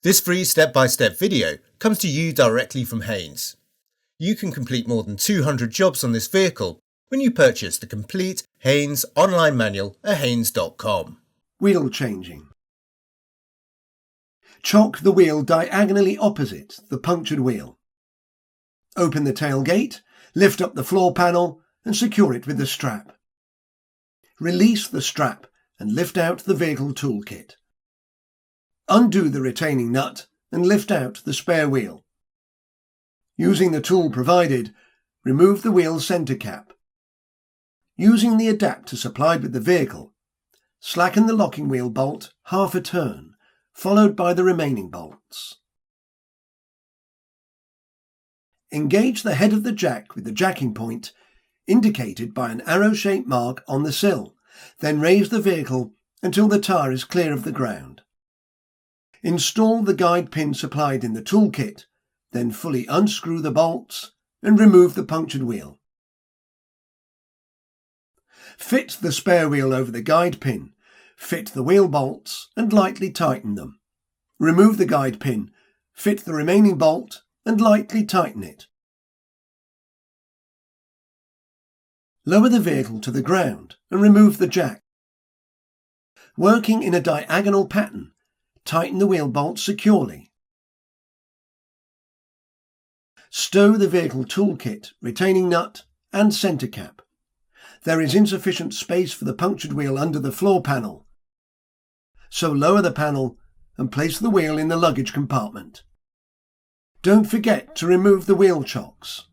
This free step-by-step video comes to you directly from Haynes. You can complete more than 200 jobs on this vehicle when you purchase the complete Haynes online manual at haynes.com. Wheel changing. Chock the wheel diagonally opposite the punctured wheel. Open the tailgate, lift up the floor panel and secure it with the strap. Release the strap and lift out the vehicle toolkit. Undo the retaining nut and lift out the spare wheel. Using the tool provided, remove the wheel centre cap. Using the adapter supplied with the vehicle, slacken the locking wheel bolt half a turn, followed by the remaining bolts. Engage the head of the jack with the jacking point, indicated by an arrow-shaped mark on the sill, then raise the vehicle until the tyre is clear of the ground. Install the guide pin supplied in the toolkit, then fully unscrew the bolts and remove the punctured wheel. Fit the spare wheel over the guide pin, fit the wheel bolts and lightly tighten them. Remove the guide pin, fit the remaining bolt and lightly tighten it. Lower the vehicle to the ground and remove the jack. Working in a diagonal pattern, tighten the wheel bolts securely. Stow the vehicle toolkit, retaining nut and centre cap. There is insufficient space for the punctured wheel under the floor panel, so lower the panel and place the wheel in the luggage compartment. Don't forget to remove the wheel chocks.